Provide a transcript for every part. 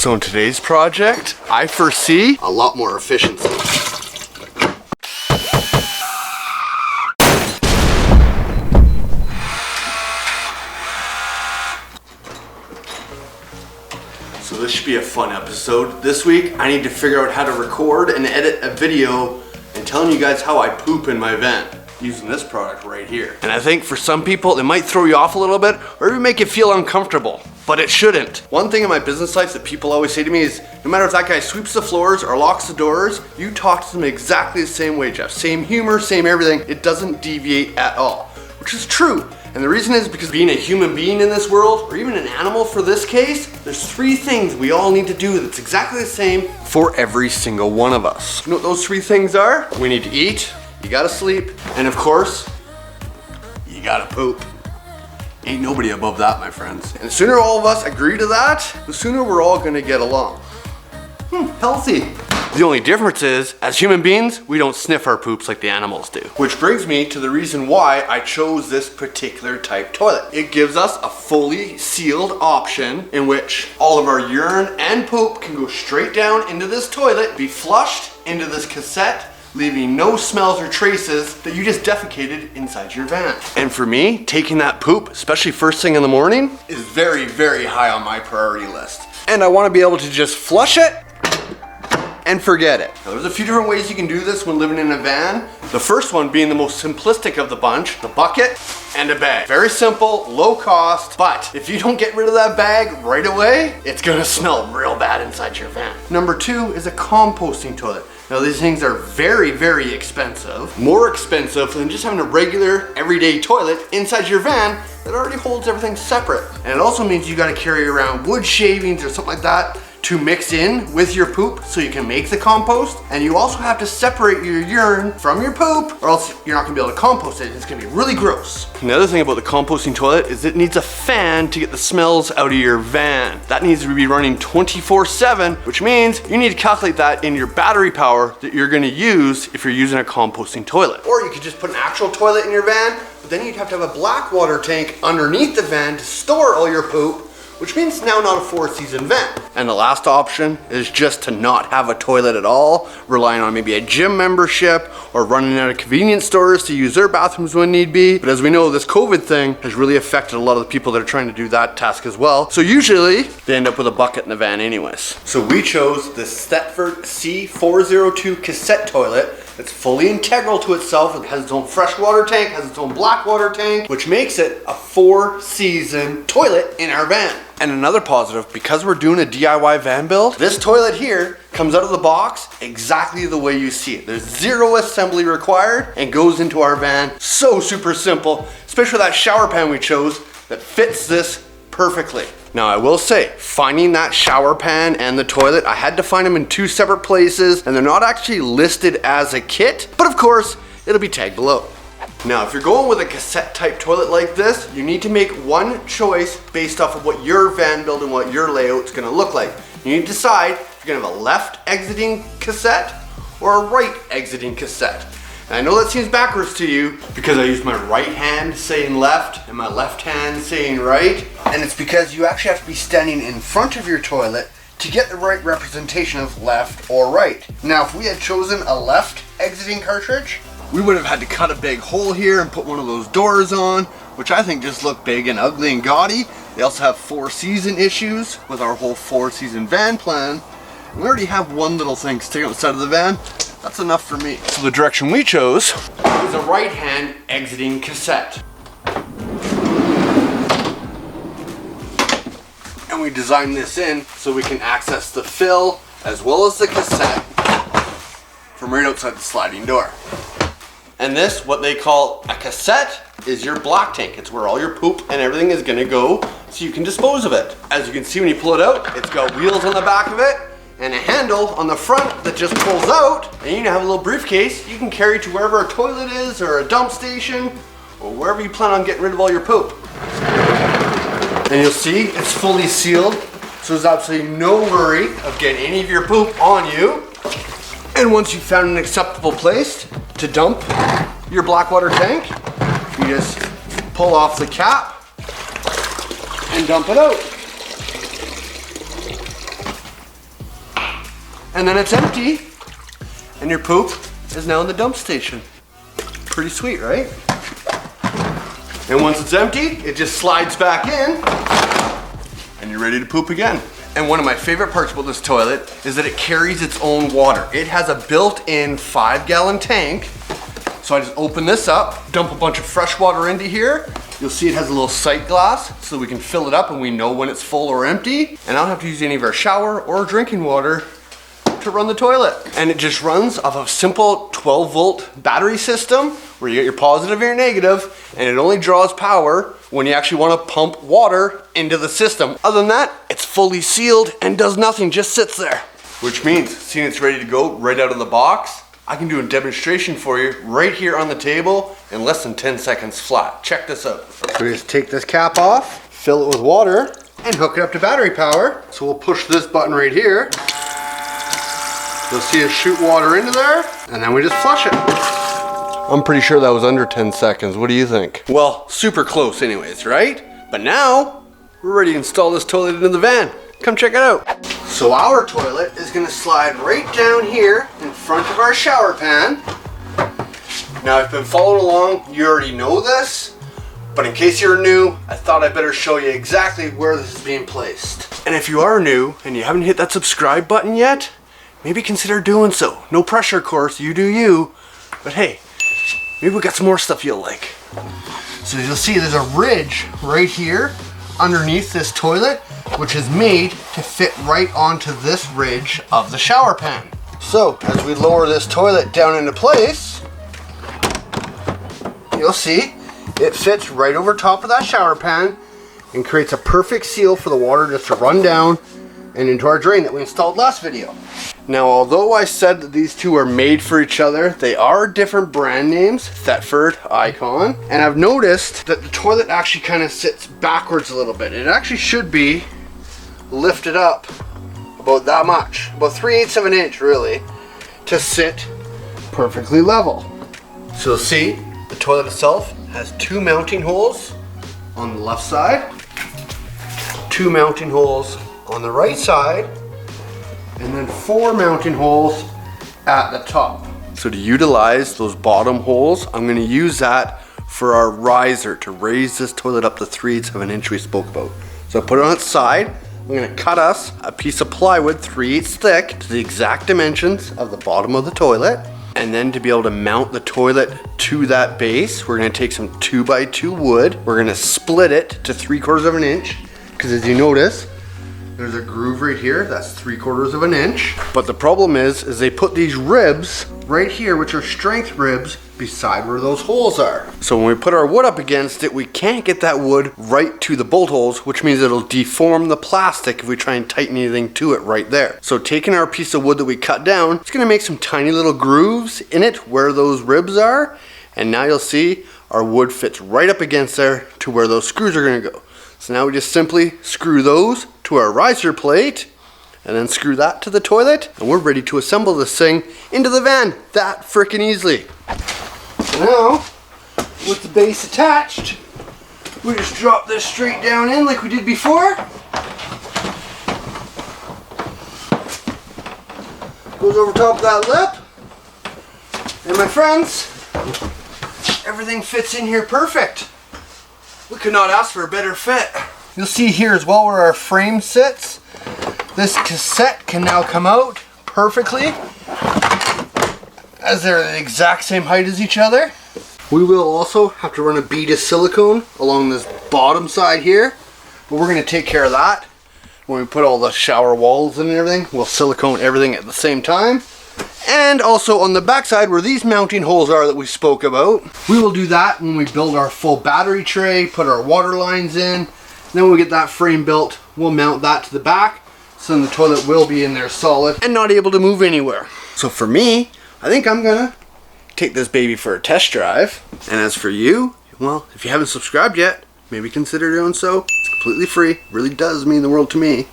So in today's project, I foresee a lot more efficiency. So this should be a fun episode. This week, I need to figure out how to record and edit a video and telling you guys how I poop in my van using this product right here. And I think for some people, it might throw you off a little bit or even make you feel uncomfortable, but it shouldn't. One thing in my business life that people always say to me is, no matter if that guy sweeps the floors or locks the doors, you talk to them exactly the same way, Jeff. Same humor, same everything. It doesn't deviate at all, which is true. And the reason is because being a human being in this world, or even an animal for this case, there's three things we all need to do that's exactly the same for every single one of us. You know what those three things are? We need to eat, you gotta sleep, and of course, you gotta poop. Ain't nobody above that, my friends. And the sooner all of us agree to that, the sooner we're all gonna get along. Healthy. The only difference is, as human beings, we don't sniff our poops like the animals do. Which brings me to the reason why I chose this particular type toilet. It gives us a fully sealed option in which all of our urine and poop can go straight down into this toilet, be flushed into this cassette, leaving no smells or traces that you just defecated inside your van. And for me, taking that poop, especially first thing in the morning, is very, very high on my priority list. And I wanna be able to just flush it and forget it. Now, there's a few different ways you can do this when living in a van. The first one being the most simplistic of the bunch, the bucket and a bag. Very simple, low cost, but if you don't get rid of that bag right away, it's gonna smell real bad inside your van. Number two is a composting toilet. Now these things are very, very expensive. More expensive than just having a regular, everyday toilet inside your van that already holds everything separate. And it also means you gotta carry around wood shavings or something like that to mix in with your poop so you can make the compost. And you also have to separate your urine from your poop or else you're not gonna be able to compost it. It's gonna be really gross. Another thing about the composting toilet is it needs a fan to get the smells out of your van. That needs to be running 24/7, which means you need to calculate that in your battery power that you're gonna use if you're using a composting toilet. Or you could just put an actual toilet in your van, but then you'd have to have a black water tank underneath the van to store all your poop, which means now not a 4-season van. And the last option is just to not have a toilet at all, relying on maybe a gym membership or running out of convenience stores to use their bathrooms when need be. But as we know, this COVID thing has really affected a lot of the people that are trying to do that task as well. So usually they end up with a bucket in the van anyways. So we chose the Thetford C402 cassette toilet. It's fully integral to itself. It has its own fresh water tank, has its own black water tank, which makes it a 4-season toilet in our van. And another positive, because we're doing a DIY van build, this toilet here comes out of the box exactly the way you see it. There's zero assembly required and goes into our van. So super simple, especially that shower pan we chose that fits this perfectly. Now I will say, finding that shower pan and the toilet, I had to find them in two separate places and they're not actually listed as a kit, but of course, it'll be tagged below. Now, if you're going with a cassette type toilet like this, you need to make one choice based off of what your van build and what your layout's gonna look like. You need to decide if you're gonna have a left exiting cassette or a right exiting cassette. And I know that seems backwards to you because I use my right hand saying left and my left hand saying right. And it's because you actually have to be standing in front of your toilet to get the right representation of left or right. Now, if we had chosen a left exiting cartridge, we would have had to cut a big hole here and put one of those doors on, which I think just look big and ugly and gaudy. They also have 4-season issues with our whole 4-season van plan. And we already have one little thing sticking outside of the van. That's enough for me. So the direction we chose is a right-hand exiting cassette. And we designed this in so we can access the fill as well as the cassette from right outside the sliding door. And this, what they call a cassette, is your black tank. It's where all your poop and everything is gonna go so you can dispose of it. As you can see when you pull it out, it's got wheels on the back of it and a handle on the front that just pulls out, and you have a little briefcase you can carry to wherever a toilet is or a dump station or wherever you plan on getting rid of all your poop. And you'll see it's fully sealed, so there's absolutely no worry of getting any of your poop on you. And once you've found an acceptable place to dump your black water tank, you just pull off the cap and dump it out. and then it's empty, and your poop is now in the dump station. Pretty sweet, right? And once it's empty, it just slides back in, and you're ready to poop again. And one of my favorite parts about this toilet is that it carries its own water. It has a built-in 5-gallon tank. So I just open this up, dump a bunch of fresh water into here. You'll see it has a little sight glass so we can fill it up and we know when it's full or empty. And I don't have to use any of our shower or drinking water to run the toilet. And it just runs off a simple 12-volt battery system where you get your positive and your negative, and it only draws power when you actually want to pump water into the system. Other than that, it's fully sealed and does nothing, just sits there. Which means, seeing it's ready to go right out of the box, I can do a demonstration for you right here on the table in less than 10 seconds flat. Check this out. So we just take this cap off, fill it with water, and hook it up to battery power. So we'll push this button right here. You'll see us shoot water into there, and then we just flush it. I'm pretty sure that was under 10 seconds. What do you think? Well, super close anyways, right? But now, we're ready to install this toilet into the van. Come check it out. So our toilet is gonna slide right down here in front of our shower pan. Now, if you've been following along, you already know this, but in case you're new, I thought I'd better show you exactly where this is being placed. And if you are new and you haven't hit that subscribe button yet, maybe consider doing so. No pressure, of course, you do you, but hey, maybe we got some more stuff you'll like. So you'll see there's a ridge right here underneath this toilet, which is made to fit right onto this ridge of the shower pan. So as we lower this toilet down into place, you'll see it fits right over top of that shower pan and creates a perfect seal for the water just to run down and into our drain that we installed last video. Now, although I said that these two are made for each other, they are different brand names, Thetford, Icon, and I've noticed that the toilet actually kind of sits backwards a little bit. It actually should be lifted up about that much, about 3/8 of an inch really, to sit perfectly level. So you'll see the toilet itself has 2 mounting holes on the left side, 2 mounting holes on the right side, and then 4 mounting holes at the top. So to utilize those bottom holes, I'm going to use that for our riser to raise this toilet up to 3/8 of an inch we spoke about. So I put it on its side. I'm going to cut us a piece of plywood 3/8 thick to the exact dimensions of the bottom of the toilet. And then to be able to mount the toilet to that base, we're going to take some 2x2 wood. We're going to split it to 3/4 of an inch, because as you notice, there's a groove right here, that's 3/4 of an inch. But the problem is they put these ribs right here, which are strength ribs, beside where those holes are. So when we put our wood up against it, we can't get that wood right to the bolt holes, which means it'll deform the plastic if we try and tighten anything to it right there. So taking our piece of wood that we cut down, it's gonna make some tiny little grooves in it where those ribs are. And now you'll see our wood fits right up against there to where those screws are gonna go. So now we just simply screw those to our riser plate and then screw that to the toilet, and we're ready to assemble this thing into the van that freaking easily. So now, with the base attached, we just drop this straight down in like we did before. Goes over top of that lip. And my friends, everything fits in here perfect. We could not ask for a better fit. You'll see here as well where our frame sits. This cassette can now come out perfectly, as they're the exact same height as each other. We will also have to run a bead of silicone along this bottom side here, but we're going to take care of that when we put all the shower walls in and everything. We'll silicone everything at the same time. And also on the back side where these mounting holes are that we spoke about, we will do that when we build our full battery tray, put our water lines in. Then when we get that frame built, we'll mount that to the back, so then the toilet will be in there solid and not able to move anywhere. So for me, I think I'm gonna take this baby for a test drive. And as for you, well, if you haven't subscribed yet, maybe consider doing so. It's completely free. It really does mean the world to me.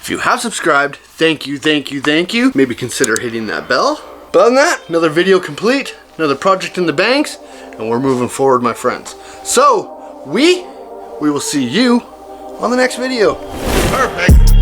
If you have subscribed, thank you, thank you, thank you. Maybe consider hitting that bell. But other than that, another video complete, another project in the banks, and we're moving forward, my friends. So, we will see you on the next video. Perfect.